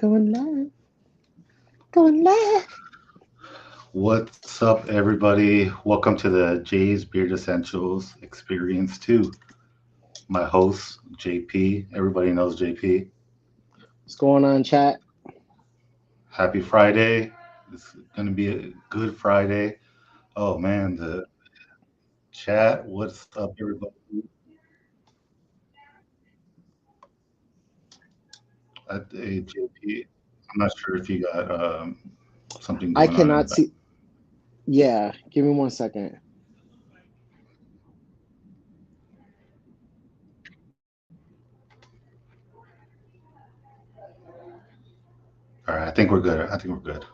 Going live. Going live. What's up, everybody? Welcome to the Jay's Beard Essentials Experience 2. My host, JP. Everybody knows JP. What's going on, chat? Happy Friday. It's going to be a good Friday. Oh, man, the chat. What's up, everybody? Hey, JP. I'm not sure if you got something I going on in the cannot back. see. Yeah, give me 1 second. All right, I think we're good. I think we're good.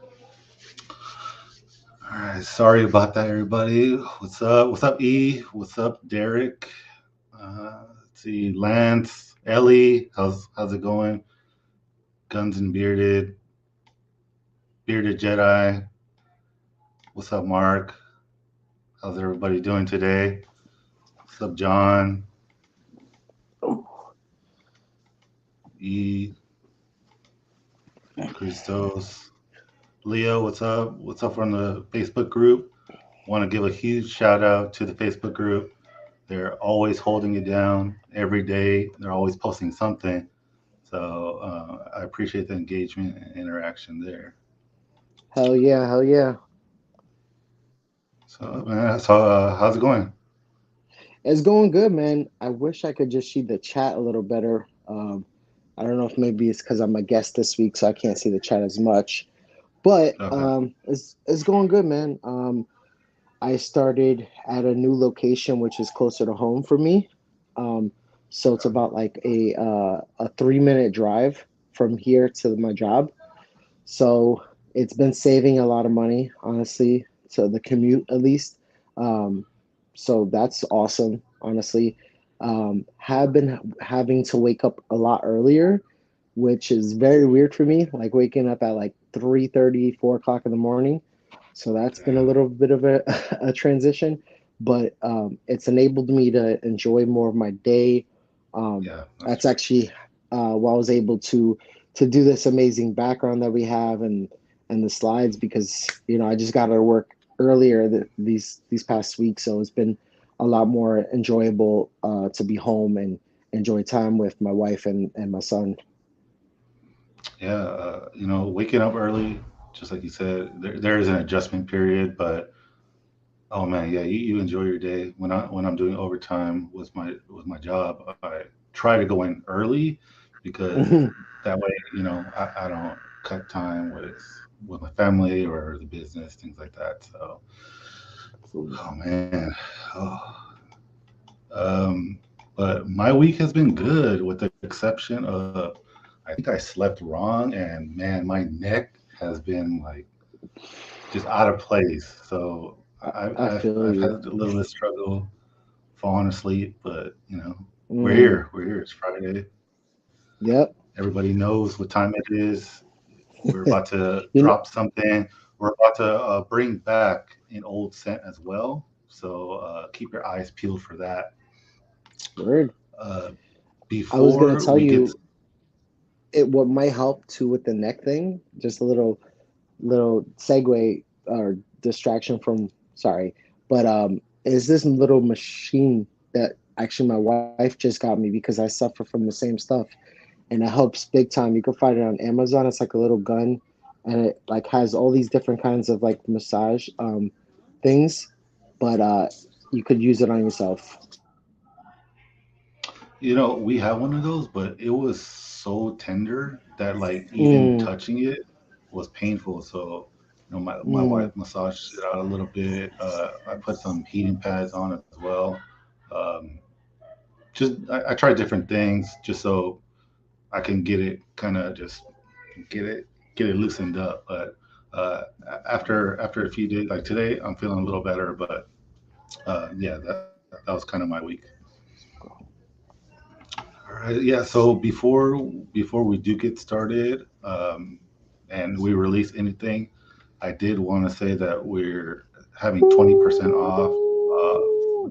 All right, sorry about that, everybody. What's up? What's up, E? What's up, Derek? Let's see, Lance, Ellie, how's it going? Guns and bearded Jedi. What's up, Mark? How's everybody doing today? What's up, John? E, Christos, Leo. What's up? What's up from the Facebook group? Want to give a huge shout out to the Facebook group. They're always holding it down every day. They're always posting something. So I appreciate the engagement and interaction there. Hell yeah, hell yeah. So man, how's it going? It's going good, man. I wish I could just see the chat a little better. I don't know if maybe it's because I'm a guest this week, so I can't see the chat as much. But Okay. it's going good, man. I started at a new location, which is closer to home for me. Um, so it's about like a 3 minute drive from here to my job. So it's been saving a lot of money, honestly, to the commute at least. Um, so that's awesome, honestly. Have been having to wake up a lot earlier, which is very weird for me, like waking up at like 3:30, 4 o'clock in the morning. So that's been a Yeah. little bit of a, a transition, but it's enabled me to enjoy more of my day. Yeah. That's That's actually why I was able to do this amazing background that we have and the slides because I just got to work earlier these past weeks, so it's been a lot more enjoyable to be home and enjoy time with my wife and my son. yeah. Waking up early, just like you said, there is an adjustment period, but oh man, yeah, you enjoy your day. When I'm doing overtime with my job, I try to go in early because that way, I don't cut time with my family or the business, things like that. So, oh man, oh, um, but my week has been good with the exception of I think I slept wrong and man, my neck has been like just out of place. So I've I I've, feel I've had you. a little bit of struggle falling asleep, but we're Mm, here. We're here. It's Friday. yep. Everybody knows what time it is. We're about to You know, drop something. We're about to bring back an old scent as well. So keep your eyes peeled for that. word. Uh, I was gonna before tell we get, you it what might help too with the neck thing. Just a little segue or distraction from sorry, but is this little machine that actually my wife just got me because I suffer from the same stuff, and it helps big time. You can find it on Amazon. It's like a little gun, and it like has all these different kinds of like massage things, but you could use it on yourself. we have one of those, but it was so tender that like even Mm, touching it was painful. So, my wife mm. massaged it out a little bit. I put some heating pads on as well. Um, I tried different things just so I can get it kind of just get it get it loosened up. But after a few days, like today, I'm feeling a little better. But yeah, that was kind of my week. All right, yeah. So before we do get started, and we release anything, I did want to say that we're having 20% off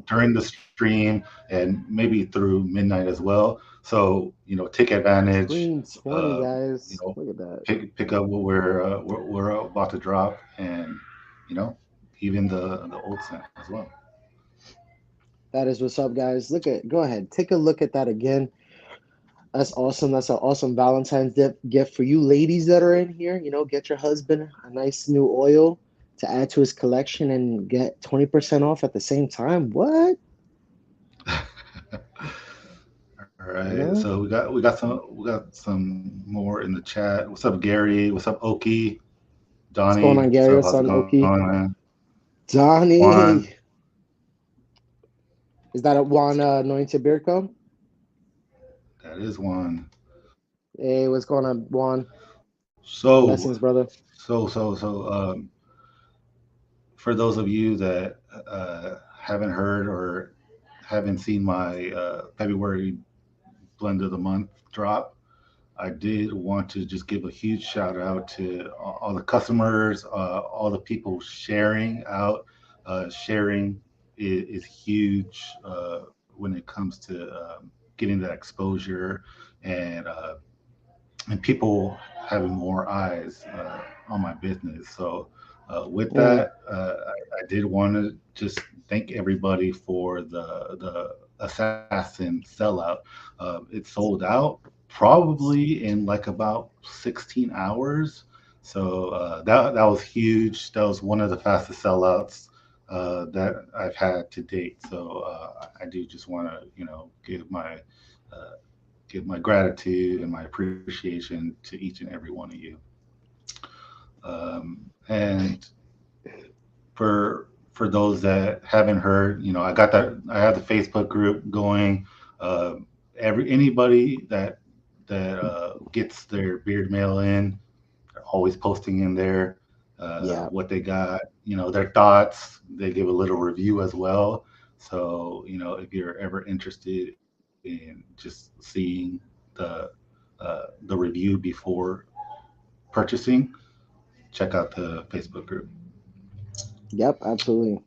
during the stream and maybe through midnight as well. So take advantage. Green 20, Uh, you guys. know, Look at that. pick up what we're about to drop, and you know, even the old scent as well. That is what's up, guys. Go ahead. Take a look at that again. That's awesome. That's an awesome Valentine's gift for you ladies that are in here. Get your husband a nice new oil to add to his collection and get 20% off at the same time. What? All You right, know? so we got some more in the chat. What's up, Gary? What's up, Oki? What's going Donnie? on, What's Gary? up? What's How's it on, going, Oki? man? Donnie. Juan, Is that a Juan anointed beard cone? that is Juan. Hey, what's going on, Juan? So, Blessings, brother. so, for those of you that haven't heard or haven't seen my February blend of the month drop, I did want to just give a huge shout out to all the customers, all the people sharing out. Sharing is huge when it comes to getting that exposure and uh, and people having more eyes on my business. So, with Mm, that, I did want to just thank everybody for the assassin sellout. It sold out probably in like about 16 hours. So that was huge. That was one of the fastest sellouts that I've had to date. So I do just want to uh, give my gratitude and my appreciation to each and every one of you. And for those that haven't heard, I have the Facebook group going. Uh, anybody that gets their beard mail in, they're always posting in there yeah, what they got, their thoughts. They give a little review as well. So if you're ever interested in just seeing the the review before purchasing, check out the Facebook group. yep, absolutely.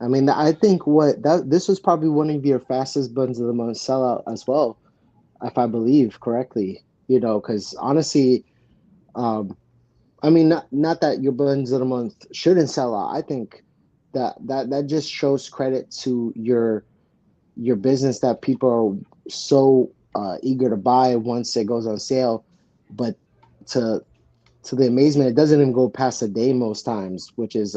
I mean, I think what that this was probably one of your fastest buns of the month sellout as well, if I believe correctly. Because honestly, um, I mean, not that your buns of the month shouldn't sell out. I think that just shows credit to your business that people are so eager to buy once it goes on sale. But to to the amazement, it doesn't even go past a day most times, which is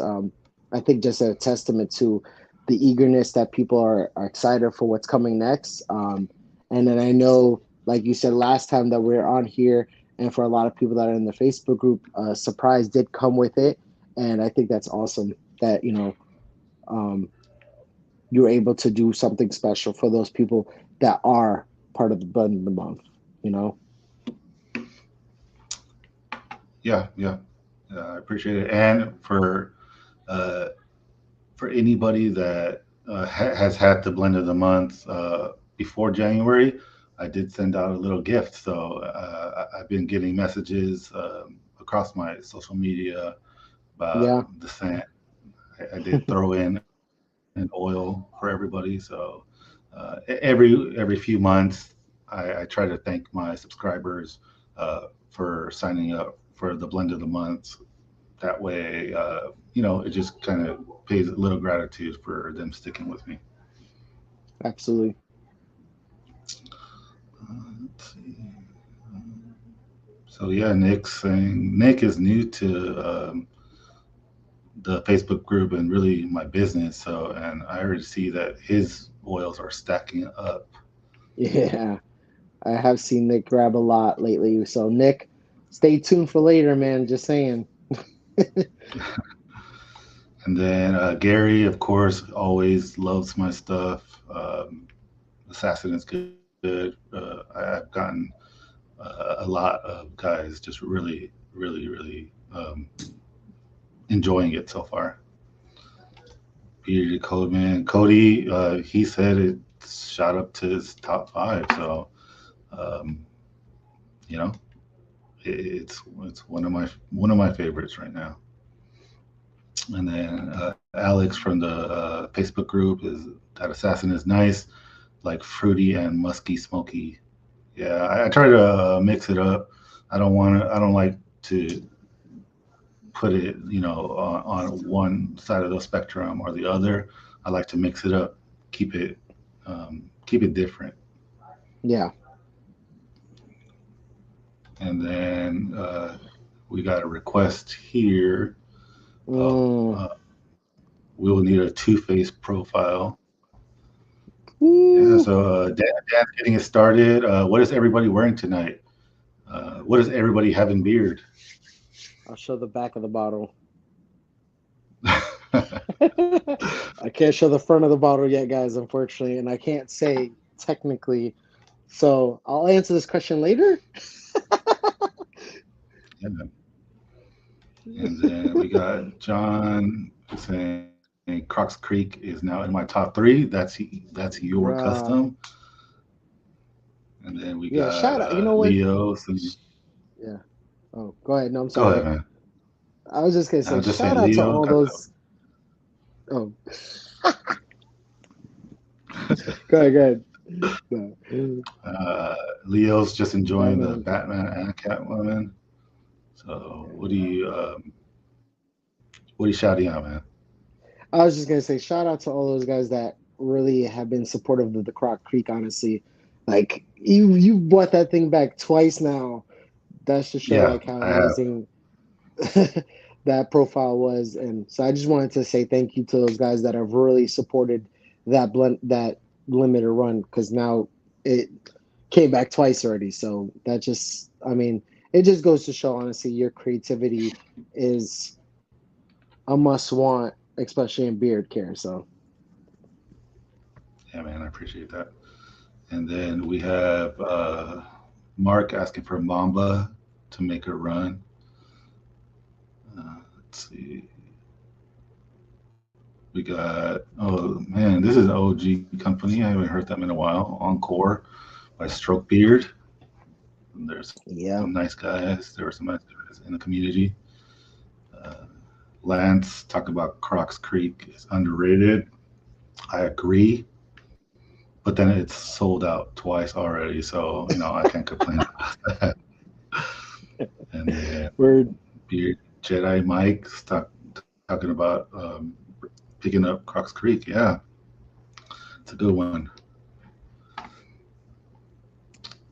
I think just a testament to the eagerness that people are excited for what's coming next. And then I know, like you said last time that we are on here, and for a lot of people that are in the Facebook group, surprise did come with it, and I think that's awesome that um, you're able to do something special for those people that are part of the Bud of the Month. You know. Yeah, I appreciate it. And uh, for anybody that has had the blend of the month before January, I did send out a little gift. So I've been getting messages across my social media about Yeah, the scent. I did throw in an oil for everybody. So every few months, I try to thank my subscribers for signing up for the blend of the month. That way, it just kind of pays a little gratitude for them sticking with me. absolutely. Let's see. So yeah, Nick's saying Nick is new to the Facebook group and really my business. So, and I already see that his oils are stacking up. Yeah. I have seen Nick grab a lot lately. So Nick, stay tuned for later, man. Just saying. And then Gary, of course, always loves my stuff. Assassin is good. I've gotten a lot of guys just really, really, really enjoying it so far. Bearded Code Man, Cody, he said it shot up to his top five. So, um, you know, it's one of my favorites right now. And then Alex from the Facebook group is that assassin is nice, like fruity and musky, smoky. Yeah, I try to mix it up. I don't want to. I don't like to put it, on one side of the spectrum or the other. I like to mix it up, keep it different. Yeah. And then we got a request here. Uh, Mm. uh, we will need a two-face profile. Yeah, Woo. so Dan's getting it started. What is everybody wearing tonight? What is everybody having beard? I'll show the back of the bottle. I can't show the front of the bottle yet, guys, unfortunately, and I can't say technically. So I'll answer this question later. Yeah. And then we got John saying Crocs Creek is now in my top three. That's your custom. Bruh. And then we Yeah, got shout out. You know what? Leo saying, Yeah. Oh, go ahead. No, I'm go ahead, sorry. man. I was just gonna I say was just shout saying out to Leo all got those. Oh, go ahead. Go ahead. No. Leo's just enjoying the Batman. Batman and Catwoman. So what are you shouting out, man? I was just gonna say shout out to all those guys that really have been supportive of the Croc Creek. Honestly, like you brought that thing back twice now. That's to show Yeah, like how I have. amazing that profile was, and so I just wanted to say thank you to those guys that have really supported that limited run because now it came back twice already. So that just, I mean, it just goes to show honestly your creativity is a must want, especially in beard care. So Yeah, man, I appreciate that. And then we have Mark asking for Mamba to make a run. Let's see. We got, oh man, this is an OG company. I haven't heard them in a while. Encore by Stroke Beard. And there's some nice yeah, guys. There were some nice guys in the community. Uh, Lance talking about Crocs Creek is underrated. I agree, but then it's sold out twice already, so I can't complain about that. And then we're Beard Jedi Mike talking about picking up Crocs Creek. Yeah, it's a good one.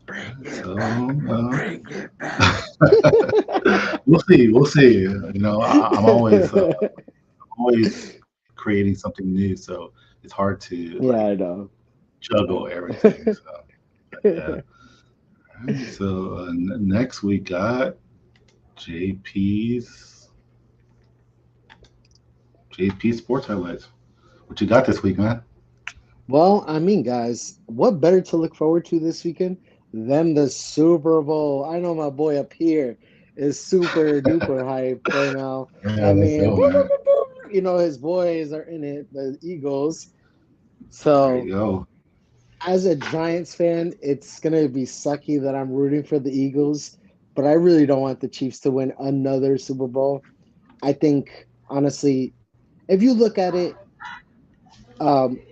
bring So it back, bring it back. we'll see. We'll see. I'm always creating something new, so it's hard to like Yeah, I know. juggle everything. So yeah. All right. So next we got JP's JP Sports Highlights. What you got this week, man? Well, I mean, guys, what better to look forward to this weekend than the Super Bowl? I know my boy up here is super duper hype right now. Yeah, I let's mean, go, man. his boys are in it, the Eagles. There you So, go. as a Giants fan, it's gonna be sucky that I'm rooting for the Eagles, but I really don't want the Chiefs to win another Super Bowl. I think, honestly, if you look at it,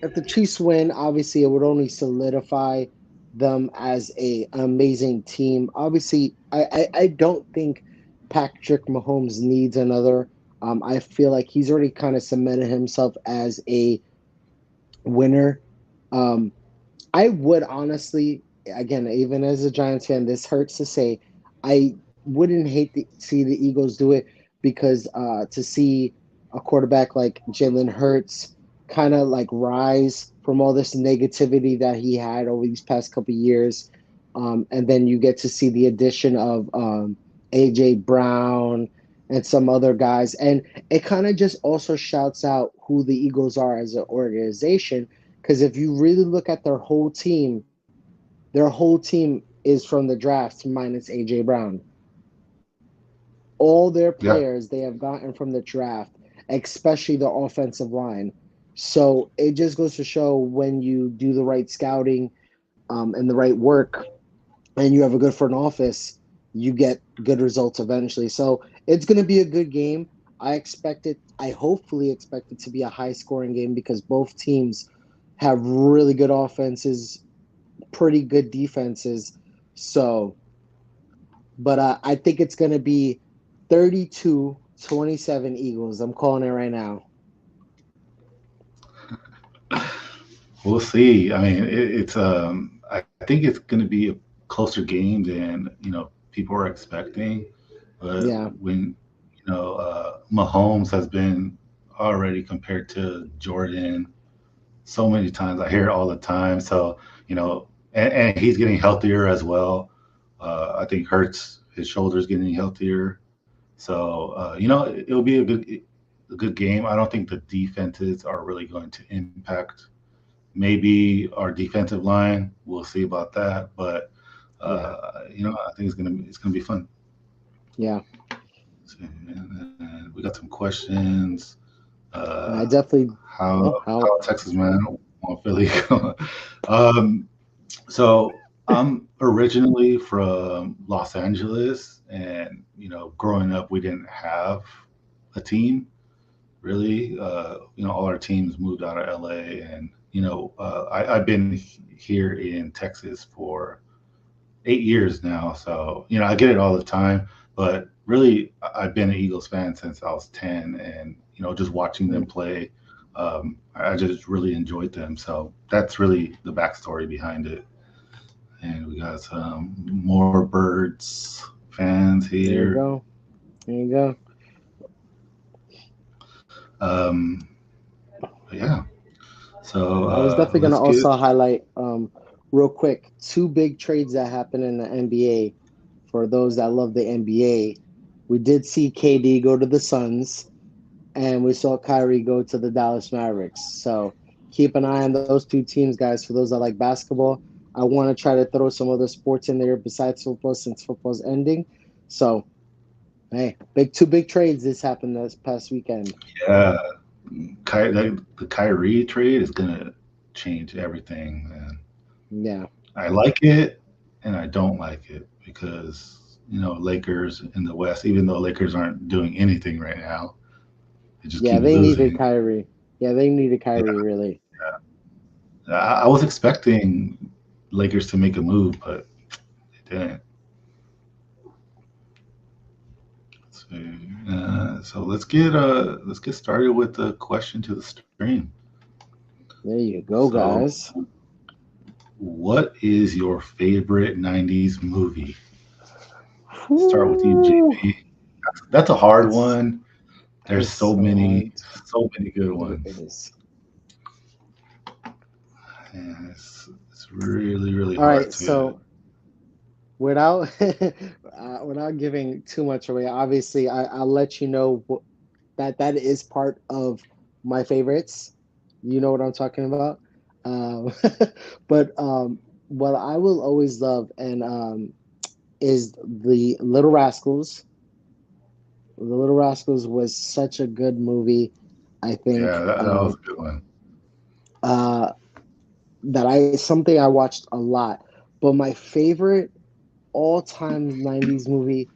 if the Chiefs win, obviously it would only solidify them as an amazing team. Obviously, I don't think Patrick Mahomes needs another. I feel like he's already kind of cemented himself as a winner. Um, I would honestly, again, even as a Giants fan, this hurts to say, I wouldn't hate to see the Eagles do it because to see a quarterback like Jalen Hurts kind of like rise from all this negativity that he had over these past couple of years, and then you get to see the addition of AJ Brown and some other guys, and it kind of just also shouts out who the Eagles are as an organization because if you really look at their whole team is from the draft minus AJ Brown. All their Yeah, players they have gotten from the draft, especially the offensive line. So it just goes to show when you do the right scouting and the right work, and you have a good front office, you get good results eventually. So it's going to be a good game. I hopefully expect it to be a high scoring game because both teams have really good offenses, pretty good defenses. So, but I think it's going to be 32-27 Eagles. I'm calling it right now. We'll see. I mean, I think it's going to be a closer game than people are expecting. But Yeah. when Mahomes has been already compared to Jordan so many times, I hear it all the time. So and he's getting healthier as well. I think Hurts his shoulders getting healthier. So it'll be a good game. I don't think the defenses are really going to impact. Maybe our defensive line. We'll see about that. But Yeah. I think it's gonna be fun. Yeah. And we got some questions. I Uh, definitely. how Oh, how? how Texas man want Philly? um, so I'm originally from Los Angeles, and growing up, we didn't have a team really. All our teams moved out of LA, and I've been here in Texas for 8 years now, so I get it all the time. But really, I've been an Eagles fan since I was 10, and just watching them play, I just really enjoyed them. So that's really the backstory behind it. And we got some more Birds fans There you here. go. There you go. Um, but yeah, so I was definitely going to let's get. also highlight, real quick, two big trades that happened in the NBA. For those that love the NBA, we did see KD go to the Suns, and we saw Kyrie go to the Dallas Mavericks. So keep an eye on those two teams, guys. For those that like basketball, I want to try to throw some other sports in there besides football since football's ending. So hey, two big trades this happened this past weekend. Yeah, the Kyrie trade is gonna change everything, man. Yeah. I like it and I don't like it because Lakers in the West, even though Lakers aren't doing anything right now, they just Yeah, keep they needed losing. Kyrie. Yeah, they needed Yeah, Kyrie really. I was expecting Lakers to make a move, but they didn't. So let's get started with the question to the stream. There you go, So, guys. what is your favorite '90s movie? Start with you, Whew. JP. That's a hard It's one. There's it's so so many, hard. so many good It ones. is. And it's really, really All hard right, to. so without without giving too much away, obviously I'll let you know that is part of my favorites. You know what I'm talking about. Um, but what I will always love and is the Little Rascals. The Little Rascals was such a good movie. I Yeah, think that was a good one. uh, that I something I watched a lot. But my favorite all time '90s movie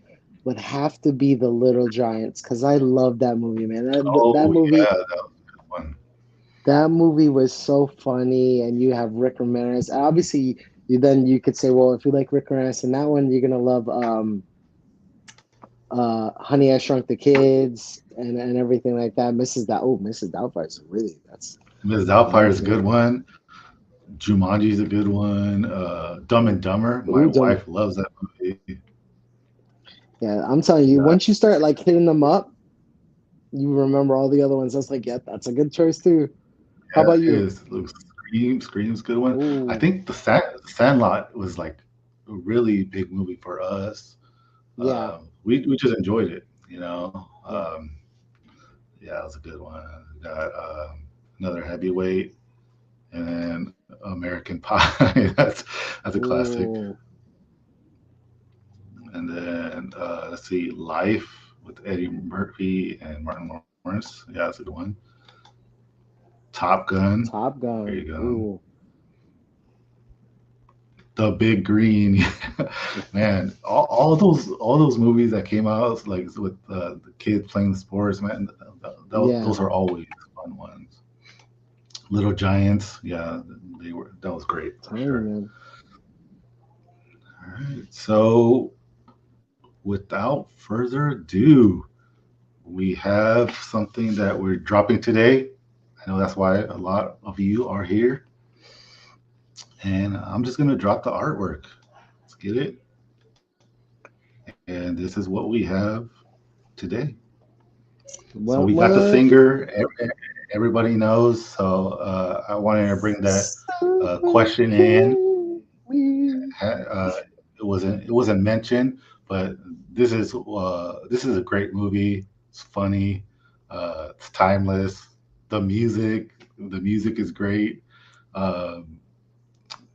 would have to be The Little Giants because I love that movie, man. That Oh movie yeah, that was a good one. that movie was so funny, and you have Rick Ramirez. Obviously, you could say, well, if you like Rick Ramirez in that one, you're gonna love Honey I Shrunk the Kids and everything like that. Mrs. Doubtfire is really Ms. that Doubtfire is a good movie. one. Jumanji's a good one. Dumb and Dumber. My Ooh, dumb. wife loves that movie. Yeah, I'm telling you, That once you start like hitting them up, you remember all the other ones. I was like, yeah, that's a good choice too. How yeah, about it you? is. Scream's a good one. I Ooh, think Sandlot was like a really big movie for us. yeah, We just enjoyed it. You know. yeah. Yeah, it was a good one. Got another heavyweight, and then American Pie. That's a classic. Ooh, And then let's see, Life with Eddie Murphy and Martin Lawrence. Yeah, that's a good one. Top Gun. Top There you Gun. go. Ooh, The Big Green, man. All those movies that came out like with the kids playing sports, man. Those Yeah, are always fun ones. Little Giants, yeah, they were. That was great for telling you, sure. man. All right, so without further ado, we have something that we're dropping today. I know that's why a lot of you are here, and I'm just gonna drop the artwork. Let's get it, and this is what we have today. So we got the What? singer. Everybody knows. So I wanted to bring that Somebody question in. kill me. It wasn't mentioned, but this is a great movie. It's funny. It's timeless. The music is great. Um,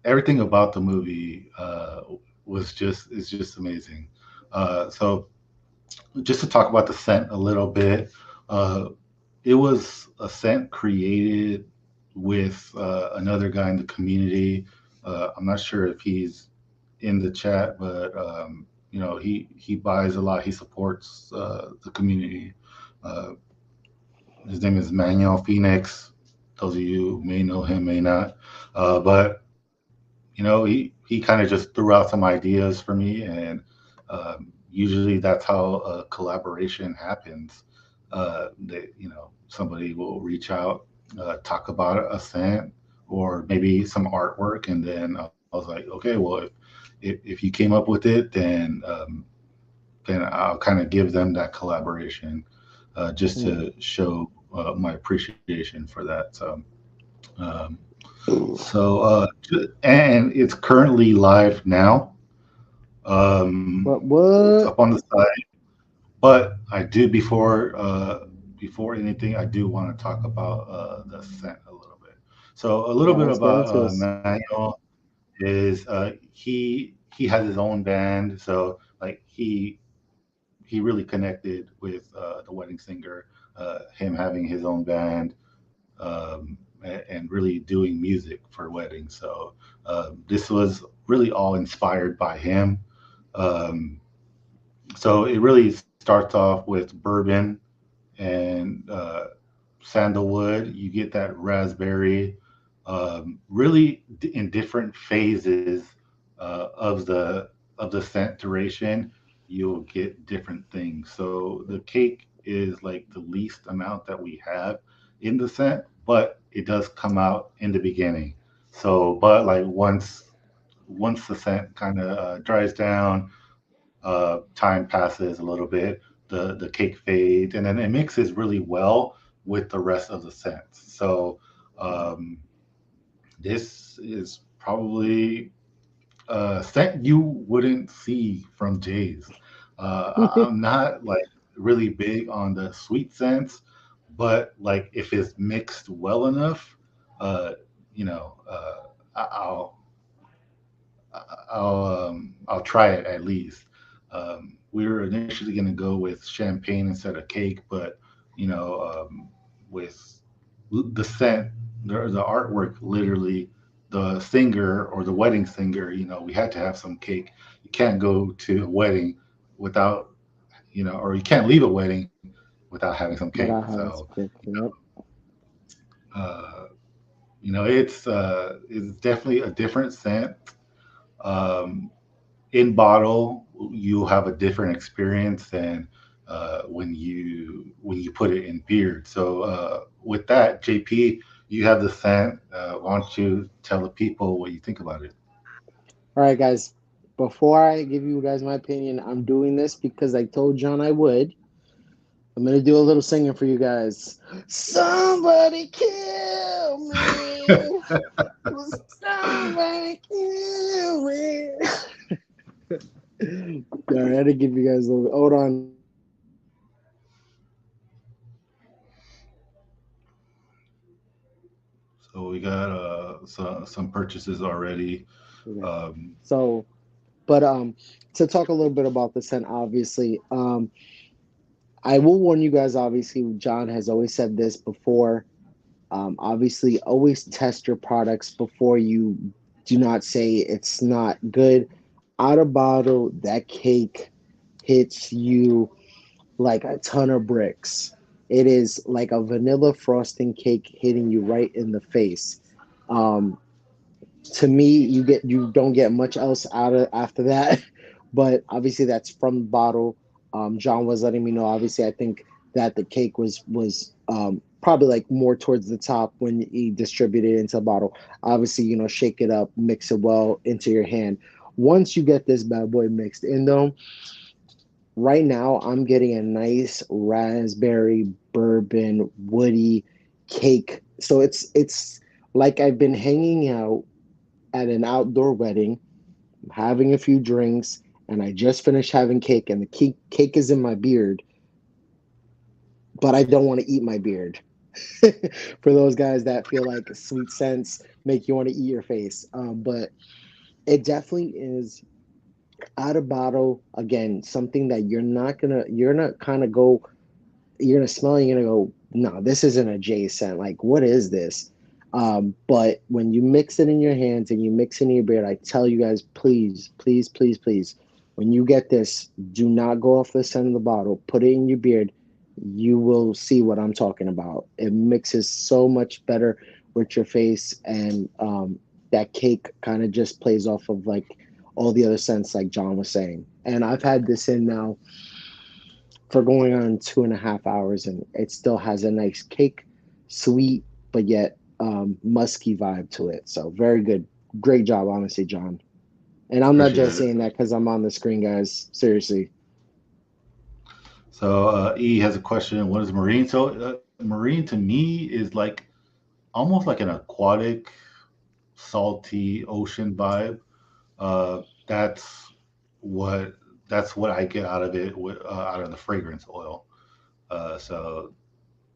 Everything about the movie is just amazing. So just to talk about the scent a little bit, uh, it was a scent created with another guy in the community. I'm not sure if he's in the chat, but he buys a lot. He supports the community. Uh, his name is Manuel Phoenix. Those of you may know him, may not. But he kind of just threw out some ideas for me, and usually that's how a collaboration happens. Somebody will reach out, talk about a scent or maybe some artwork, and then I was like, okay, well, if you came up with it, then I'll kind of give them that collaboration, just Hmm. to show my appreciation for that. Um, and it's currently live now. What? It's up What? on the side, but I do before anything, I do want to talk about the scent a little bit. So a little Yeah, bit let's get about into this. Manuel is he has his own band, so like he really connected with the wedding singer, him having his own band, and really doing music for weddings. So this was really all inspired by him. Um, so it really starts off with bourbon and sandalwood. You get that raspberry, really in different phases of the scent duration. You'll get different things. So the cake is like the least amount that we have in the scent, but it does come out in the beginning. So, but like once the scent kind of dries down, time passes a little bit, the cake fades, and then it mixes really well with the rest of the scents. So um, this is probably a scent you wouldn't see from Jay's. I'm not like really big on the sweet scents, but like if it's mixed well enough, uh, I'll I'll try it at least. We were initially going to go with champagne instead of cake, but you know, with the scent, the artwork, literally, the singer or the wedding singer, we had to have some cake. You can't go to a wedding without, or you can't leave a wedding without having some cake. But I have So, this pick. Yep. uh, it's definitely a different scent. Um, in bottle, you have a different experience than when you put it in beard. So with that, JP, you have the scent. Why don't you tell the people what you think about it? All right, guys. Before I give you guys my opinion, I'm doing this because I told John I would. I'm gonna do a little singing for you guys. Somebody kill me. Somebody kill me. All right, I had to give you guys a little. Hold on. So we got some purchases already. Okay. Um, So, but to talk a little bit about the scent, obviously, I will warn you guys. Obviously, John has always said this before. Obviously, always test your products before you do not say it's not good. Out of bottle, that cake hits you like a ton of bricks. It is like a vanilla frosting cake hitting you right in the face. Um, to me, you don't get much else out of after that, but obviously that's from the bottle. John was letting me know. Obviously, I think that the cake was probably like more towards the top when he distributed it into the bottle. Obviously, shake it up, mix it well into your hand. Once you get this bad boy mixed in, though, right now I'm getting a nice raspberry bourbon woody cake. So it's like I've been hanging out at an outdoor wedding, having a few drinks, and I just finished having cake, and the cake is in my beard, but I don't want to eat my beard. For those guys that feel like sweet scents make you want to eat your face, but it definitely is out of bottle again something that you're not kind of go you're gonna smell it, you're gonna go, no, this isn't a J scent. Like, what is this? But when you mix it in your hands and you mix it in your beard, I tell you guys, please, please, please, please, when you get this, do not go off the scent of the bottle. Put it in your beard. You will see what I'm talking about. It mixes so much better with your face, and that cake kind of just plays off of like all the other scents, like John was saying. And I've had this in now for going on 2.5 hours, and it still has a nice cake, sweet, but yet musky vibe to it. So very good, great job, honestly, John. And I'm not just Appreciate it. saying that because I'm on the screen, guys. Seriously. So E has a question. What is marine? So marine to me is like almost like an aquatic, salty ocean vibe. That's what that's what I get out of it, out of the fragrance oil. So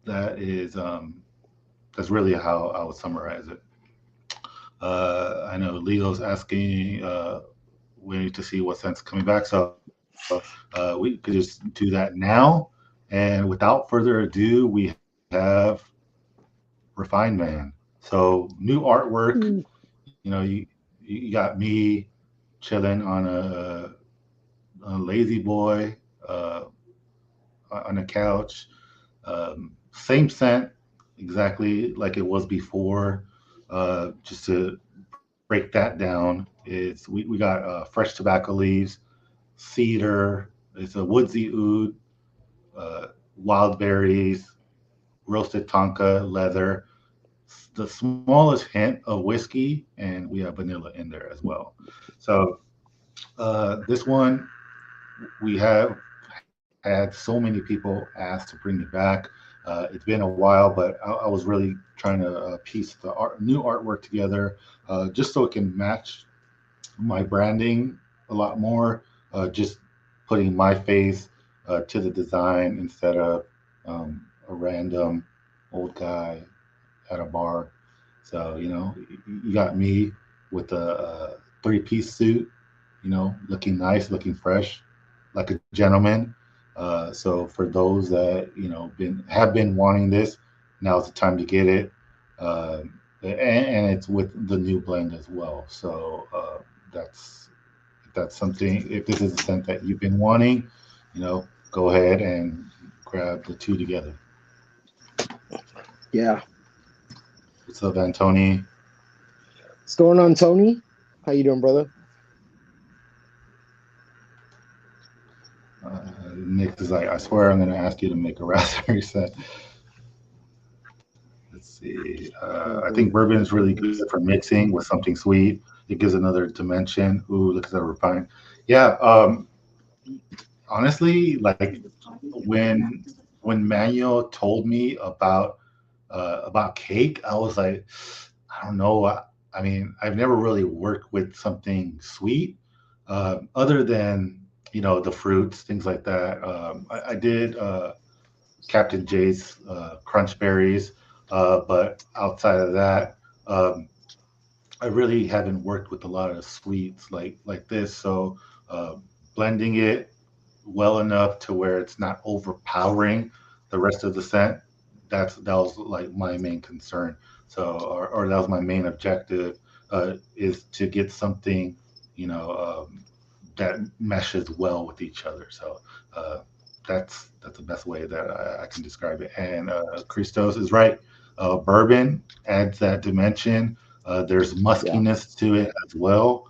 that is that's really how I would summarize it. I know Leo's asking. We need to see what scent's coming back, so we could just do that now. And without further ado, we have Refined Man. So new artwork. Mm. You got me chilling on a lazy boy on a couch. Same scent, exactly like it was before. Just to break that down, we got fresh tobacco leaves, cedar. It's a woodsy oud, uh, wild berries, roasted tonka, leather, the smallest hint of whiskey, and we have vanilla in there as well. So this one we have had so many people ask to bring it back. It's been a while, but I was really trying to piece the new artwork together just so it can match my branding a lot more. Just putting my face to the design instead of a random old guy at a bar. So you got me with a, three-piece suit, looking nice, looking fresh, like a gentleman. So for those that been have been wanting this, now's the time to get it. And it's with the new blend as well. So that's if that's something. If this is a scent that you've been wanting, go ahead and grab the two together. Yeah. What's up, Antony? What's going on, Tony? How you doing, brother? Nick is like, I swear I'm going to ask you to make a raspberry set. Let's see. I think bourbon is really good for mixing with something sweet. It gives another dimension. Ooh, look at that refined. Yeah. Honestly, like when when Manuel told me about cake, I was like, I don't know. I mean, I've never really worked with something sweet, other than the fruits, things like that. I did Captain Jay's Crunch Berries, but outside of that, um, I really haven't worked with a lot of sweets like this. So uh, blending it well enough to where it's not overpowering the rest of the scent. That was like my main concern. So or that was my main objective is to get something, you know, that meshes well with each other. So uh, that's the best way that I can describe it. And Christos is right. Bourbon adds that dimension. There's Yeah. muskiness to it as well.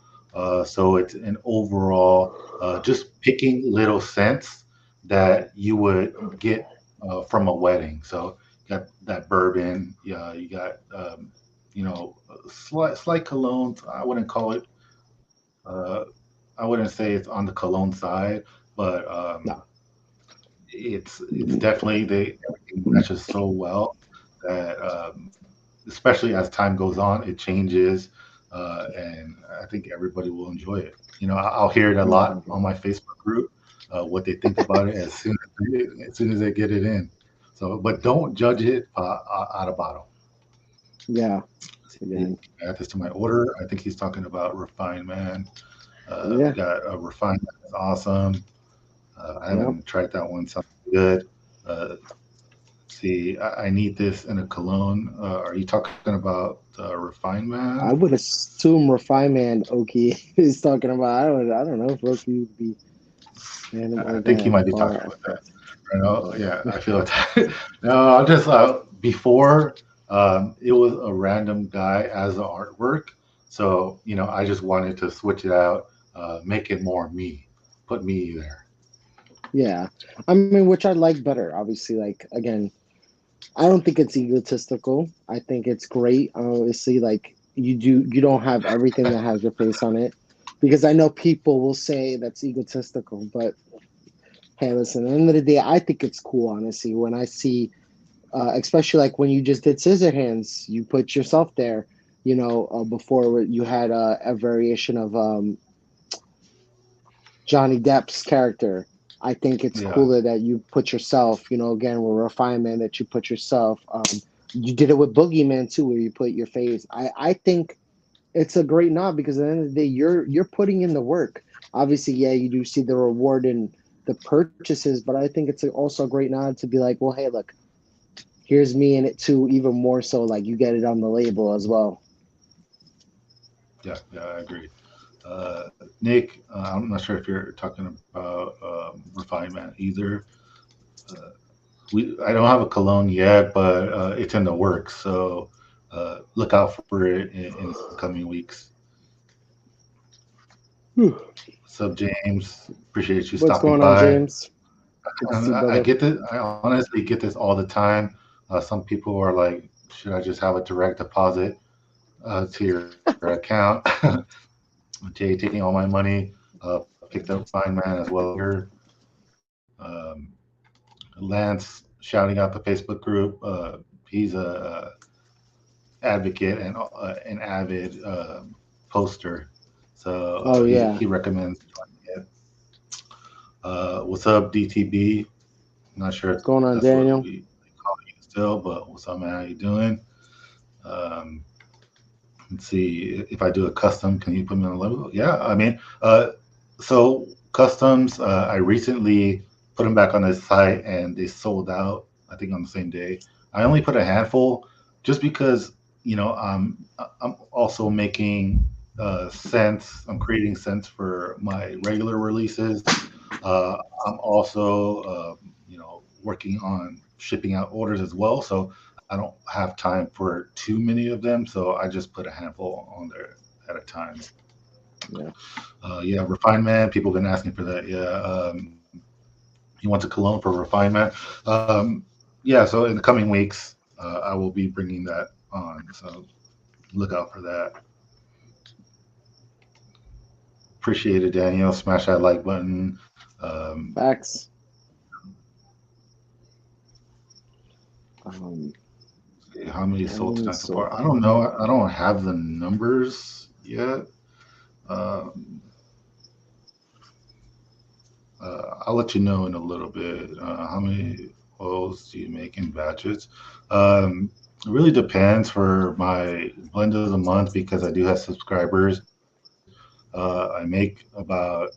So it's an overall just picking little scents that you would get from a wedding. So you got that bourbon. Yeah, you got slight cologne. Uh, I wouldn't say it's on the cologne side, but No. it's definitely everything matches so well that especially as time goes on, it changes, and I think everybody will enjoy it. You know, I'll hear it a lot Mhm. on my Facebook group, what they think about it as soon as they get it in. So, but don't judge it out of bottle. Yeah. See, Again. add this to my order. I think he's talking about Refined Man. We Yeah. got a Refined Man. That's awesome. I Yep. haven't tried that one. Sounds good. Uh, see, I need this in a cologne. Are you talking about Refined Man? I would assume refinement Oki is talking about. I don't know if Oki would be random I or think he that might be talking far. about that. You know, But yeah, I feel it. No, I'm just before it was a random guy as the artwork, so you know I just wanted to switch it out, make it more me, put me there. yeah, I mean, which I like better. Obviously, like again, I don't think it's egotistical. I think it's great. Obviously, like you don't have everything that has your face on it, because I know people will say that's egotistical. But hey, listen, at the end of the day, I think it's cool. Honestly, when I see, especially like when you just did Scissorhands, you put yourself there. Before you had a variation of Johnny Depp's character. I think it's Yeah, cooler that you put yourself, again, with refinement that you put yourself. You did it with Boogeyman too, where you put your face. I think it's a great nod because at the end of the day, you're putting in the work. Obviously, yeah, you do see the reward in the purchases, but I think it's also a great nod to be like, well, hey, look, here's me in it too, even more so, like you get it on the label as well. yeah, I agree. Nick, I'm not sure if you're talking about Refined Man either. Uh, I don't have a cologne yet, but it's in the works. So look out for it in the coming weeks. Whew. What's up, James? Appreciate you What's stopping going on, by. James? Good to see you, I brother. get this. I honestly get this all the time. Some people are like, "Should I just have a direct deposit to your account?" Jay taking all my money. Picked up Fine Man as well here. Um, Lance shouting out the Facebook group. He's a advocate and an avid poster. So Oh he yeah, recommends joining it. What's up, DTB? Not sure if what's going on, that's what Daniel? we call you still, but what's up, man? How you doing? Um, let's see. If I do a custom, can you put me on the level? Yeah, I mean, so customs. I recently put them back on the site, and they sold out. I think on the same day. I only put a handful, just because I'm also making sense. I'm creating sense for my regular releases. Uh, I'm also working on shipping out orders as well. So I don't have time for too many of them, so I just put a handful on there at a time. Yeah. Yeah, refinement. People have been asking for that. Yeah, he wants a cologne for refinement. Yeah, so in the coming weeks, I will be bringing that on. So look out for that. Appreciate it, Daniel. Smash that like button. Facts. Um, How many how sold many tonight so sold? far? I don't know. I don't have the numbers yet. Um, I'll let you know in a little bit. How many oils do you make in batches? It really depends for my blend of the month because I do have subscribers. I make about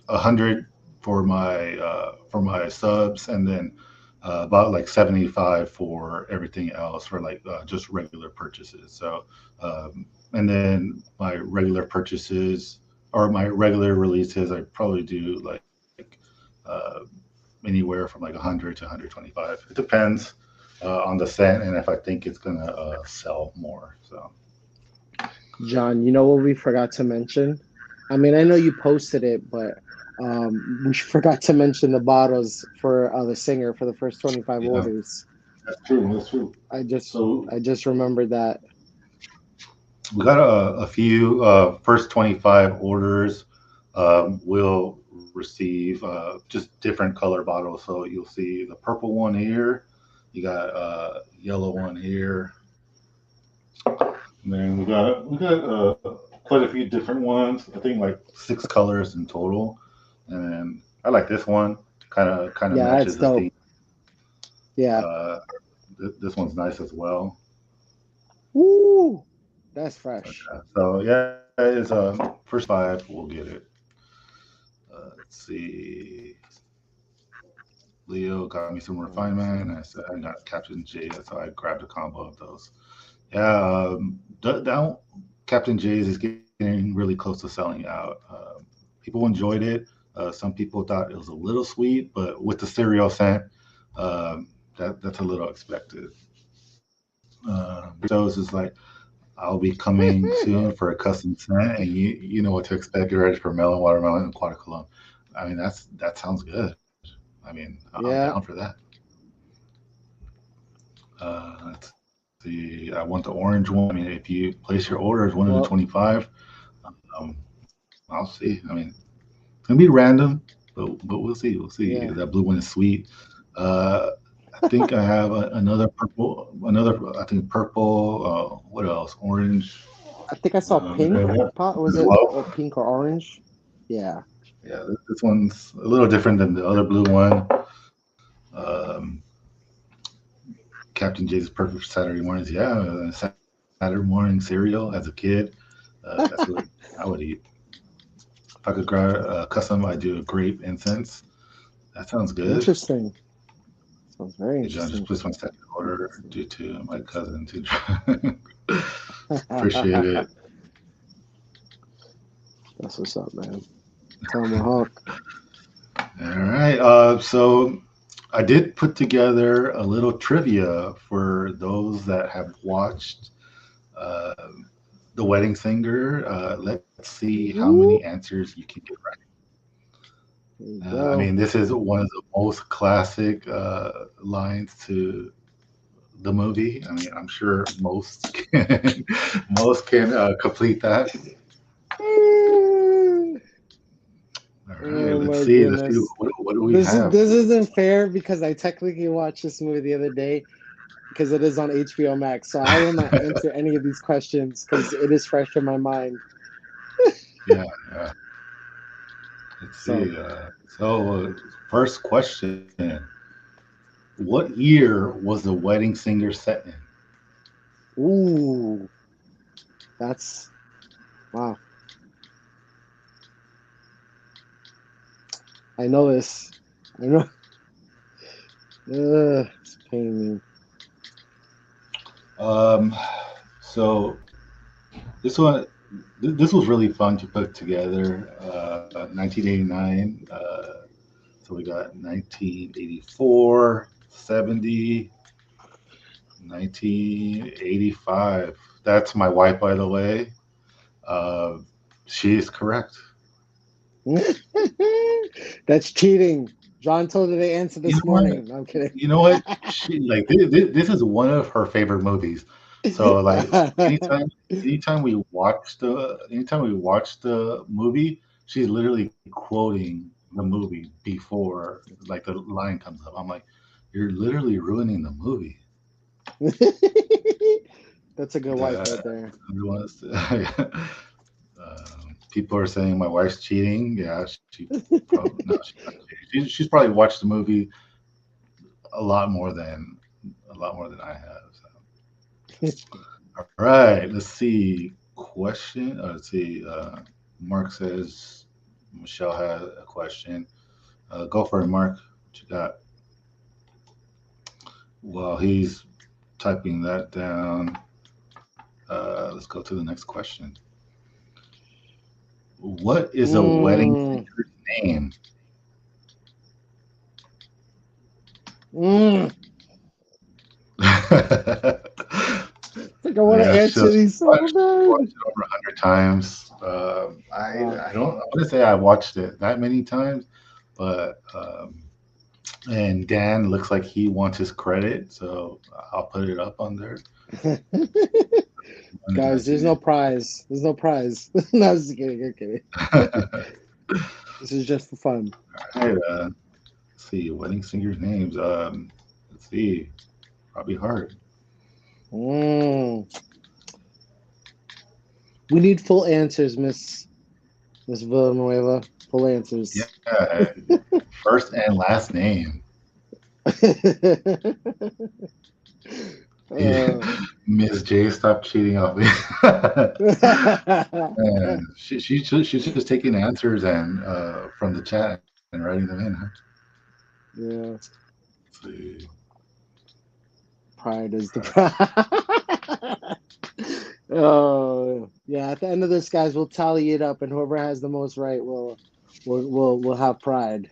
100 for my subs, and then about like 75 for everything else for like just regular purchases. So, and then my regular purchases or my regular releases, I probably do like uh, anywhere from like 100 to 125. It depends on the scent and if I think it's gonna sell more. So, John, you know what we forgot to mention? I mean, I know you posted it, but we forgot to mention the bottles for the singer for the first 25 yeah, orders. that's true. That's true. I just So I just remembered that. we got a few first 25 orders will receive just different color bottles. So you'll see the purple one here, you got yellow one here, and then we got quite a few different ones. I think like six colors in total, and then I like this one. Kind of Yeah, that's matches the theme. dope. Yeah. Uh, this one's nice as well. Woo! That's fresh. So yeah, it's 25. We'll get it. Let's see. Leo got me some refinement, and I said I got Captain J, so I grabbed a combo of those. Yeah, that Captain J's is getting really close to selling out. People enjoyed it. Some people thought it was a little sweet, but with the cereal scent, that's a little expected. Those is like I'll be coming soon for a custom scent, and you know what to expect. You're ready for melon, watermelon, and quadricolone. I mean that sounds good. I mean I'm down for Yeah. that. Let's see. I want the orange one. I mean, if you place your order as 1 to Well, 25, um, I'll see. I mean, it's gonna be random, but we'll see. We'll see. yeah. That blue one is sweet. Uh, I think I have another purple. Another. I think purple. What else? Orange. I think I saw Yeah, pink pot. Was as it well. or pink or orange? Yeah. Yeah, this one's a little different than the other blue one. Um, Captain J's Perfect Saturday Mornings. Yeah, Saturday morning cereal as a kid. That's what I would eat. If I could grab custom, I do a grape incense. That sounds good. Interesting. Sounds very Hey, John, just interesting. place my second order due to my cousin to appreciate it. That's what's up, man. Tomahawk. All right. So I did put together a little trivia for those that have watched uh, The Wedding Singer. Let's see how many Woo! answers you can get right. There you I go. mean, this is one of the most classic lines to the movie. I mean, I'm sure most can, most can complete that. All right, Oh let's my see. Let's see. goodness. What do we This is have? this isn't fair because I technically watched this movie the other day because it is on HBO Max. So I will not answer any of these questions because it is fresh in my mind. Yeah, yeah. Let's So, see. First question: what year was the Wedding Singer set in? ooh, that's wow. I know this. I know. It's paining me. Um, so this one, this was really fun to put together. 1989. So we got 1984, 70, 1985. That's my wife, by the way. Uh, she is correct. That's cheating. John told her the answer You this know what? morning. No, I'm kidding. You know what? She like this is one of her favorite movies. So like anytime we watch the movie, she's literally quoting the movie before like the line comes up. I'm like, you're literally ruining the movie. That's a good wife Uh, right there. everyone's- People are saying my wife's cheating. Yeah, she probably no, she's not cheating. She's probably watched the movie a lot more than I have. So. All right, let's see. Question. Let's see. Mark says Michelle had a question. Go for it, Mark. What you got? While he's typing that down, let's go to the next question. What is a wedding Mm, singer's name? mm. It's like I want to Yeah, answer these so she bad. watched it over 100 times. Uh, I don't I wouldn't say I watched it that many times, but and Dan looks like he wants his credit, so I'll put it up on there. One that I Guys, there's see. no prize. There's no prize. No, I'm just kidding. I'm kidding. This is just for fun. All right, let's see wedding singers' names. Let's see, Robbie Hart. Mm. We need full answers, Miss Villanueva. Full answers. Yeah, first and last name. uh, Miss J, stop cheating off me. And she's just taking answers and from the chat and writing them in. Huh? yeah, Let's see. pride is the pride. Oh, yeah. At the end of this, guys, we'll tally it up, and whoever has the most right will have pride.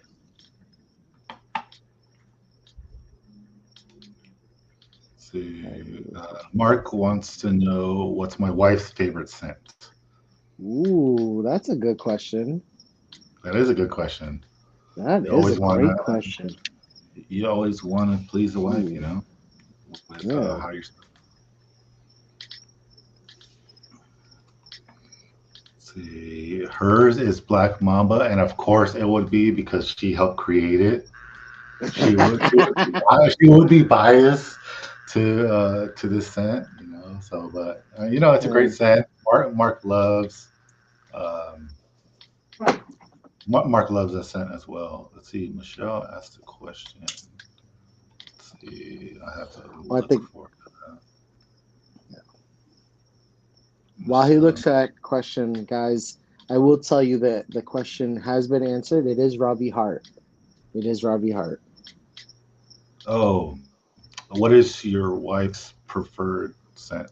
Let's see. Mark wants to know what's my wife's favorite scent. Ooh, that's a good question. That is a good question. That You is a always want great to question. you always want to please the wife, Ooh, with yeah. how you're. See, hers is Black Mamba, and of course it would be because she helped create it. She would be biased to this scent, So, but it's a great Um, scent. Mark loves um, Mark loves that scent as well. Let's see. Michelle asked a question. Let's see. I have to well, I look think for while he Michelle. looks at that question, guys, I will tell you that the question has been answered. It is Robbie Hart. It is Robbie Hart. Oh, what is your wife's preferred scent?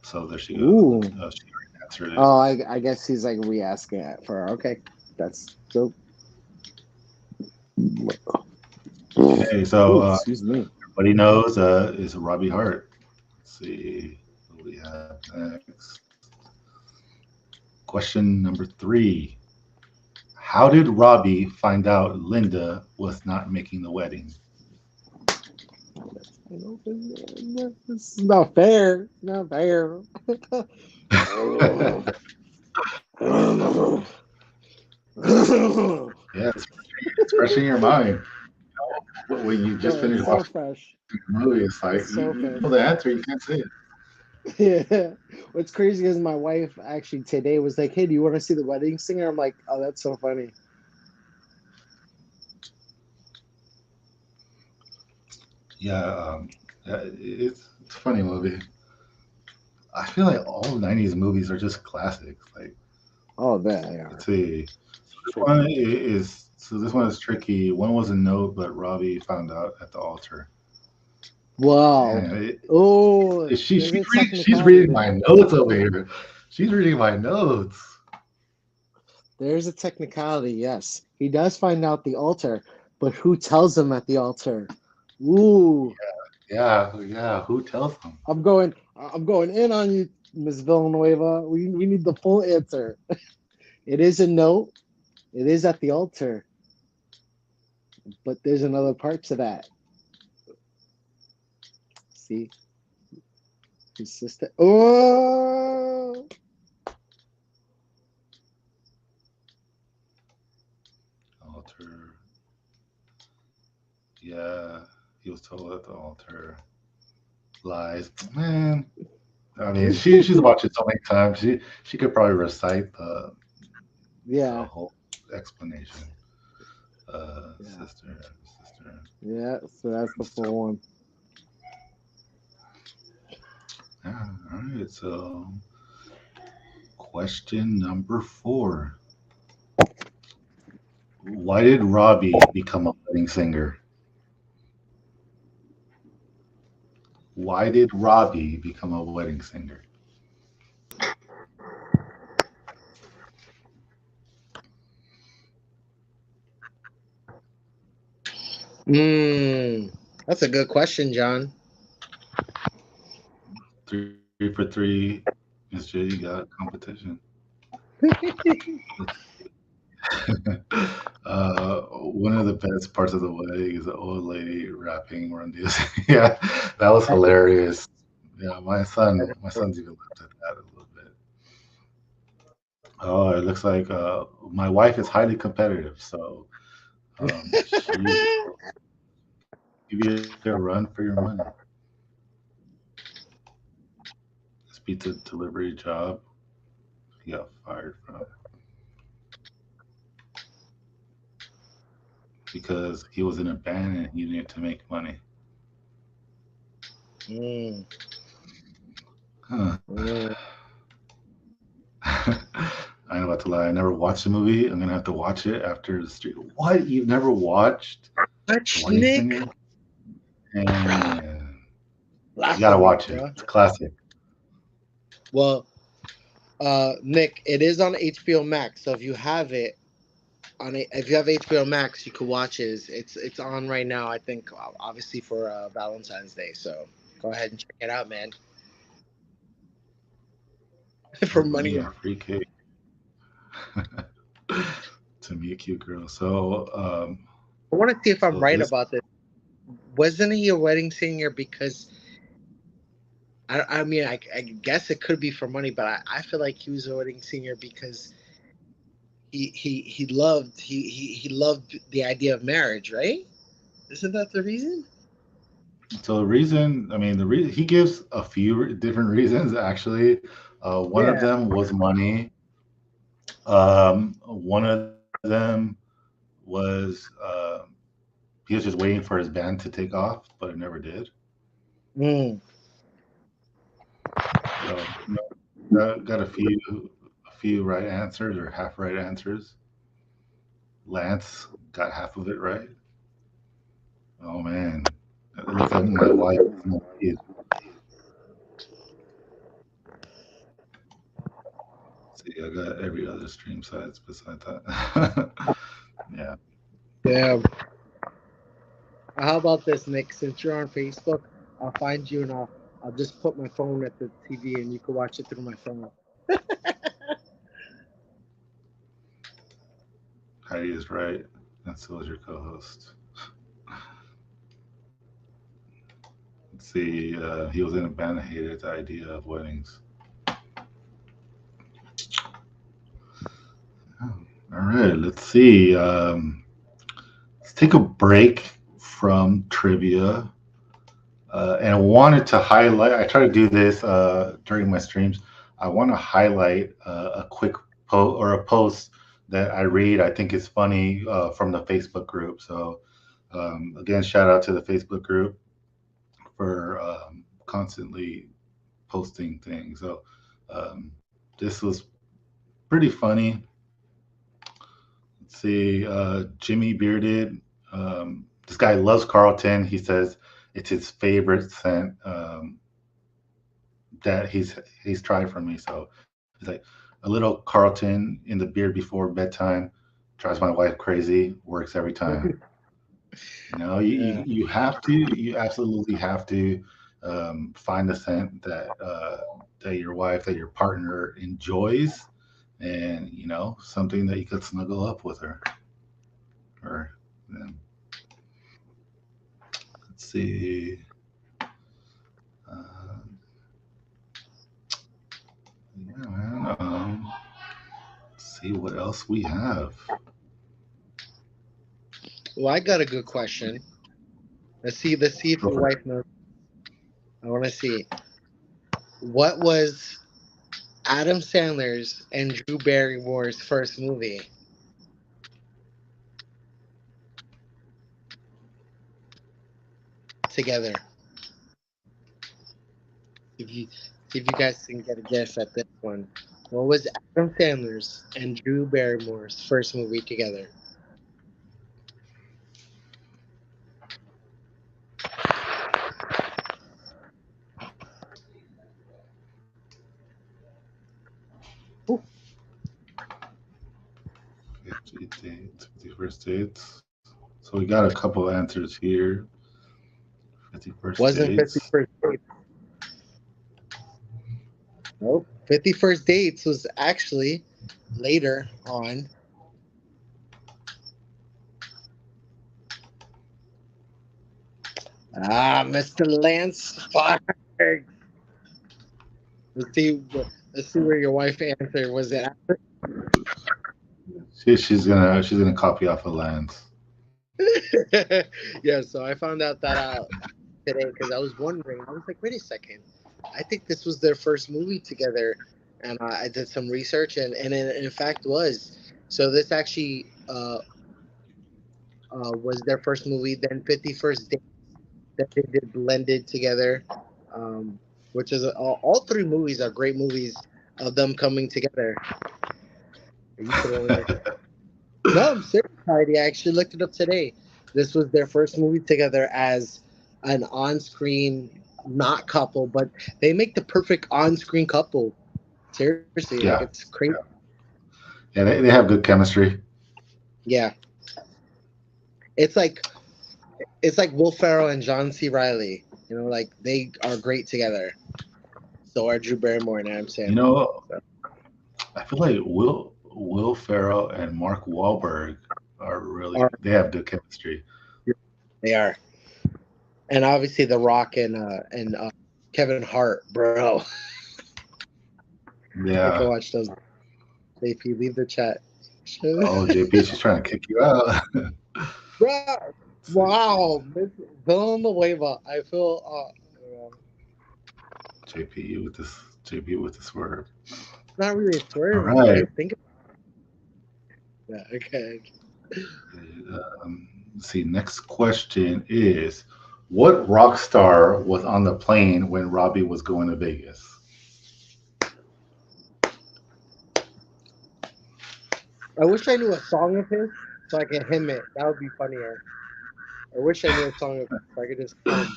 So there she goes. Ooh. She already answered it. Oh, I guess he's like re-asking it for okay. That's so. Okay, so Ooh, excuse me. everybody knows is Robbie Hart. Let's see what we have next. Question number 3. How did Robbie find out Linda was not making the wedding? It's not fair. Not fair. Yeah, it's fresh in your mind. When you just No, it's finished so watching fresh. the movie, it's like It's so you fresh. know the answer, you can't say it. Yeah. What's crazy is my wife actually today was like, "Hey, do you want to see the wedding singer?" I'm like, "Oh, that's so funny." Yeah, yeah, it's a funny movie. I feel like all '90s movies are just classics. Like, Oh, there they let's are. see. Tricky. This one is tricky. One was a note, but Robbie found out at the altar. Wow. Man, Oh, she's there's a reading technicality my there. notes over here. She's reading my notes. There's a technicality, yes. He does find out the altar, but who tells him at the altar? Ooh, Yeah, yeah. Who tells them? I'm going in on you, Miss Villanueva. We need the full answer. It is a note. It is at the altar, but there's another part to that. See, his sister. Oh, Altar. Yeah, he was told at the altar. Lies, man. I mean, she's watched it so many times. She could probably recite the yeah, whole explanation. yeah, Sister. yeah. So that's the full one. Yeah. All right. So, question number 4. Why did Robbie become a wedding singer? Why did Robbie become a wedding singer? Mm, that's a good question, John. 3 for 3. Miss J, you got competition. One of the best parts of the wedding is the old lady rapping Run DMC. Yeah, that was hilarious. Yeah, my son's even laughed at that a little bit. Oh, it looks like my wife is highly competitive, so she will give you a run for your money. This pizza delivery job he got fired from because he was in a band and he needed to make money. Mm, Huh. mm. I ain't about to lie. I never watched the movie. I'm gonna have to watch it after the street. What? You've never watched The Touch Wedding Nick. Singer? And you Laugh gotta at me, watch it. bro. It's a classic. Well, Nick, it is on HBO Max. So if you have it if you have HBO Max, you could watch it. It's on right now. I think obviously for Valentine's Day. So go ahead and check it out, man. For Give money. me a free cake to meet a cute girl. So, I want to see if I'm so right this. about this. Wasn't he a wedding singer because I mean I guess it could be for money, but I feel like he was a wedding singer because he loved the idea of marriage, right? Isn't that the reason? So the reason, I mean, he gives a few different reasons actually. One of Yeah. them was money. One of them was he was just waiting for his band to take off, but it never did. Mm. So got a few right answers or half right answers. Lance got half of it right. Oh man, it looks like my wife is not here. See, I got every other stream sites beside that. Yeah. Yeah. How about this, Nick? Since you're on Facebook, I'll find you and I'll just put my phone at the TV and you can watch it through my phone. Heidi is right. And so is your co-host. Let's see. He was in a band that hated the idea of weddings. Oh, all right. Let's see. Let's take a break from trivia. And I wanted to highlight. I try to do this during my streams. I want to highlight a quick or a post that I read. I think is funny from the Facebook group. So again, shout out to the Facebook group for constantly posting things. So um, this was pretty funny. Let's see, Jimmy Bearded. This guy loves Carlton. He says it's his favorite scent that he's tried from me. So he's like a little Carlton in the beard before bedtime. Drives my wife crazy. Works every time. You know, Yeah. you have to, you absolutely have to find the scent that your wife, that your partner enjoys, and something that you could snuggle up with her. Or let's see, uh, yeah, man. Let's see what else we have. Well, I got a good question. Let's see if Go your for it. wife knows. I want to see what was Adam Sandler's and Drew Barrymore's first movie together. If you see if you guys can get a guess at this one. What was Adam Sandler's and Drew Barrymore's first movie together? 51st dates. So we got a couple answers here. 51st Wasn't dates. 51st Dates. Nope. 51st Dates was actually later on. Mr. Lance Sparks. Let's see. Let's see where your wife answered. Was it? She's gonna copy off of Lance. Yeah. So I found out that out today because I was wondering. I was like, wait a second. I think this was their first movie together, and I did some research, and in fact was. So this actually was their first movie. Then 51st Dates that they did blended together, um, which is all three movies are great movies of them coming together. You could only No, I'm serious. Heidi. I actually looked it up today. This was their first movie together as an on-screen not couple, but they make the perfect on-screen couple. Seriously, like it's Yeah, crazy. yeah, they have good chemistry. Yeah, it's like Will Ferrell and John C. Riley. You know, like they are great together. So are Drew Barrymore and Adam You Sandler. know, So, I feel like Will Ferrell and Mark Wahlberg are really are they have good chemistry. they are, and obviously The Rock and Kevin Hart, bro. I can Yeah. watch those. If you leave the chat. Oh, JP, she's trying to kick you out. Bro, wow, Villanueva. I feel JP with this word. not really All swerving, but right. I think about that. Okay. Let's see. Next question is, what rock star was on the plane when Robbie was going to Vegas? I wish I knew a song of his so I could hymn it. That would be funnier. I wish I knew a song of his so I could just hum,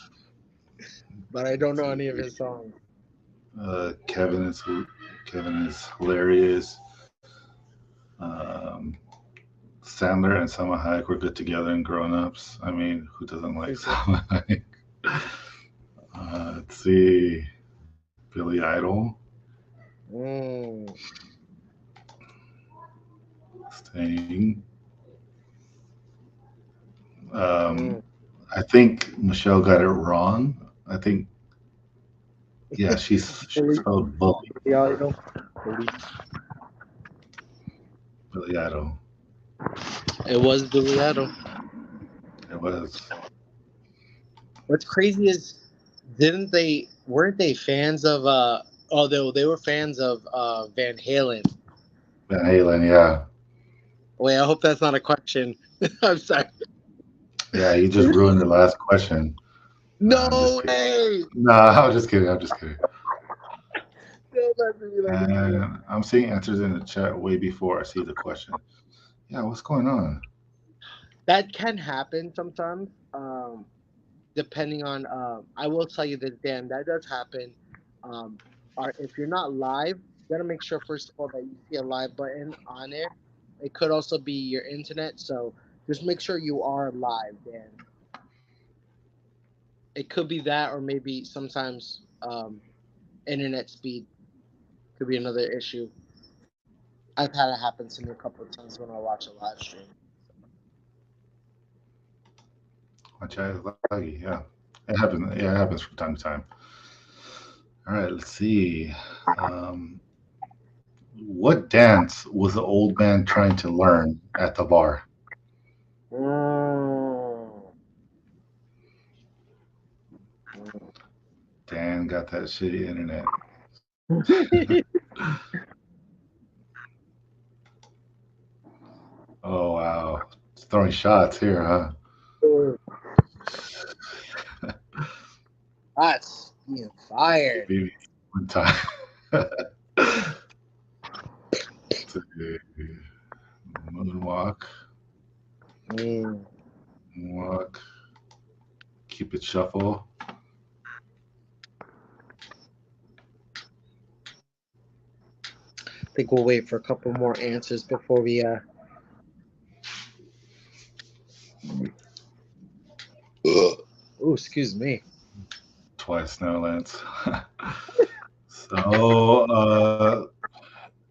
but I don't Let's know see any of here. his songs. Kevin is hilarious. Um, Sandler and Selma Hayek were good together in Grown Ups. I mean, who doesn't like It's like, Selma Hayek? Let's see. Billy Idol, mm, Sting. Um, mm. I think Michelle got it wrong. I think, yeah, she Billy, spelled bully. Billy Idol. Billy. Billy Idol. It was Billy Idol. It was What's crazy is didn't they weren't they fans of oh they were fans of Van Halen. Van Halen. Yeah, Wait, I hope that's not a question. I'm sorry. yeah. You just ruined the last question. I'm just No kidding. way. No, I'm just kidding. I'm just kidding. No, that's me, that's me. And I'm seeing answers in the chat way before I see the question. Yeah, what's going on? That can happen sometimes. Depending on I will tell you this, Dan, that does happen. Um if you're not live, you gotta make sure first of all that you see a live button on it. It could also be your internet, so just make sure you are live, Dan. It could be that, or maybe sometimes internet speed could be another issue. I've had it happen to me a couple of times when I watch a live stream. My chat is laggy. Yeah, it happens. Yeah, it happens from time to time. All right, let's see. Um, what dance was the old man trying to learn at the bar? Mm. Dan got that shitty internet. Oh wow, it's throwing shots here, huh? That's being fired. Maybe one time. Moonwalk, Mm. moonwalk, keep it shuffle. I think we'll wait for a couple more answers before we Oh, excuse me. Twice now, Lance.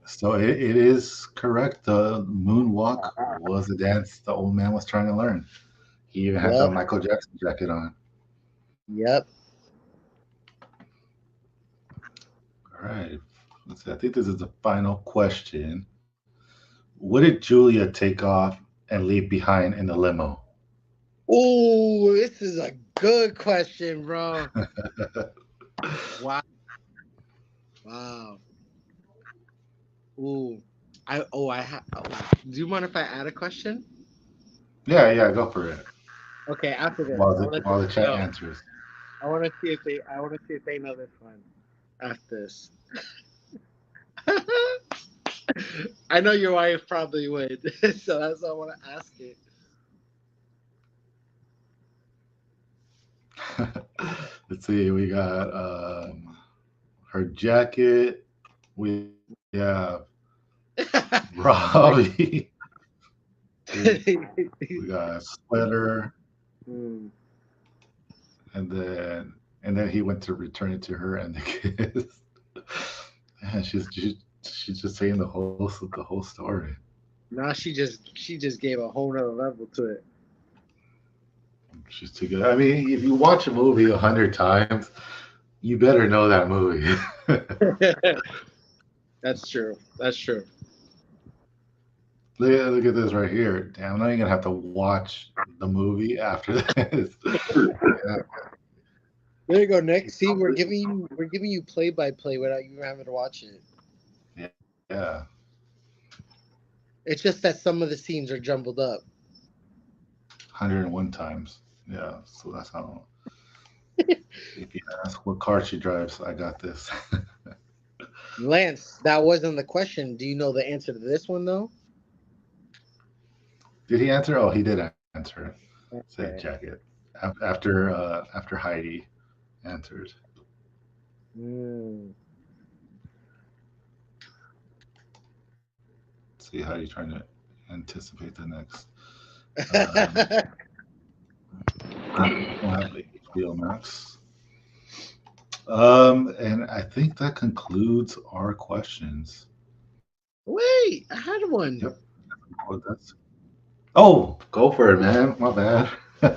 So, it is correct. The moonwalk was a dance the old man was trying to learn. He even had the Yep. Michael Jackson jacket on. Yep. All right. Let's see. I think this is the final question. What did Julia take off and leave behind in the limo? Oh, this is a good question, bro. Wow. Wow. Ooh. Do you mind if I add a question? Yeah, yeah, go for it. Okay, after this, While I'll the let while them the chat know. answers. I want to see if they know this one. After this, I know your wife probably would, so that's why I want to ask it. Let's see. We got her jacket. We have Robbie. We got a sweater, Hmm. and then he went to return it to her and the kids. Man, she's just saying the whole story. Now she just gave a whole nother level to She's too good. I mean, if you watch a movie 100 times, you better know that movie. it. That's true. That's true. Look at this right here. Damn, now you're gonna have to watch the movie after this. Yeah, There you go, Nick. See, we're giving you play by play without you having to watch it. yeah. It's just that some of the scenes are jumbled up. 101 times. Yeah, so that's how. If you ask what car she drives, I got this. Lance, that wasn't the question. Do you know the answer to this one though? Did he answer? Oh, he did answer it. Said Okay. jacket. After Heidi answered. Mm. See how you trying to anticipate the next. Um, we'll have the HBO Max. And I think that concludes our questions. Wait, I had one. Yep. Oh, oh, go for it, man. My bad.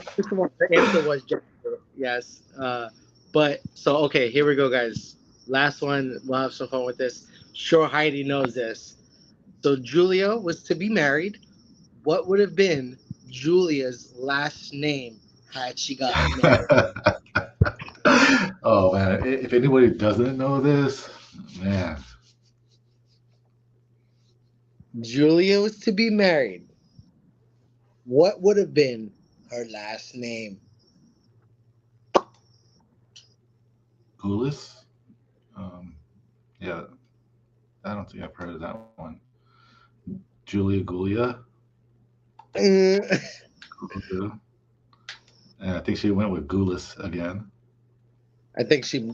First of all, the answer was Jennifer. Yes. But so okay, here we go, guys. Last one. We'll have some fun with this. Sure, Heidi knows this. So Julia was to be married. What would have been Julia's last name had she gotten married? Oh man, if anybody doesn't know this, man, Julia was to be married. What would have been her last name? Gulis. Um, yeah, I don't think I've heard of that one. Julia Gulia. Mm, And I think she went with Gulis again. I think she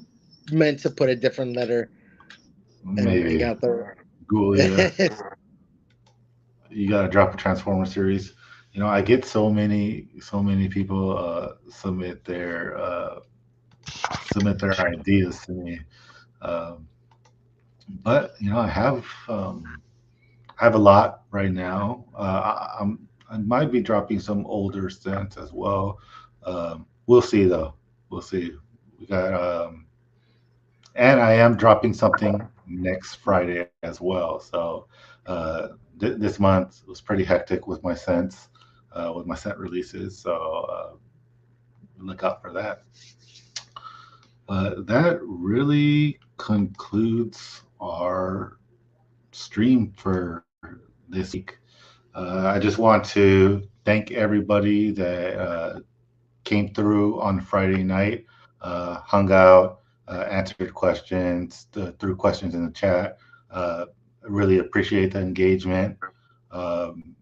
meant to put a different letter and Maybe got the. Gulia. You gotta drop a Transformer series. I get so many people submit their ideas to me. Um, but I have a lot right now. I might be dropping some older stunts as well. We'll see though. We'll see. We got and I am dropping something next Friday as well. So this month was pretty hectic with my scent releases. So look out for that. That really concludes our stream for this week. I just want to thank everybody that came through on Friday night, hung out, answered questions, threw questions in the chat. I really appreciate the engagement. Um,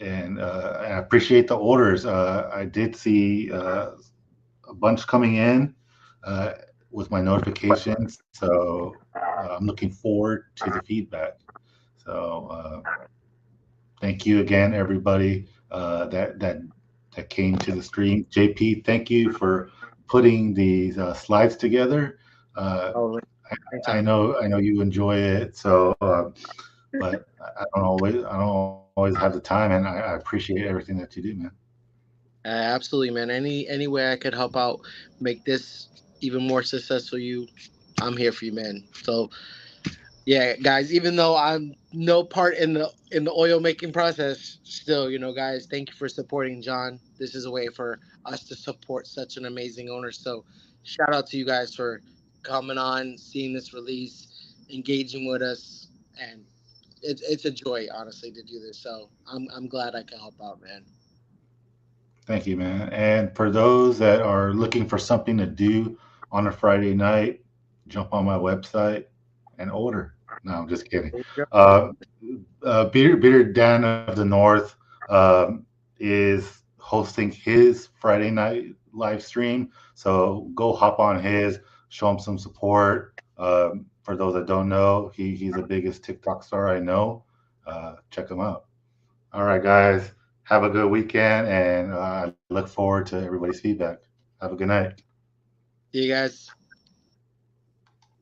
and I appreciate the orders. I did see a bunch coming in uh, with my notifications. So I'm looking forward to the feedback. So thank you again, everybody that that came to the stream. JP, thank you for putting these slides together. Uh, Oh, I know you enjoy it, so but I don't always have the time, and I appreciate everything that you do, man. Absolutely, man. Any way I could help out, make this even more successful, I'm here for you, man. So yeah, guys. Even though I'm no part in the oil making process, still, guys, thank you for supporting John. This is a way for us to support such an amazing owner. So shout out to you guys for coming on, seeing this release, engaging with us, and it's a joy, honestly, to do this. So I'm glad I can help out, man. Thank you, man. And for those that are looking for something to do on a Friday night, jump on my website and order. No, I'm just kidding. Uh, Bearded Dan of the North is hosting his Friday night live stream. So go hop on his, show him some support. For those that don't know, he's the biggest TikTok star I know. Check him out. All right, guys. Have a good weekend, and I look forward to everybody's feedback. Have a good night. See you guys.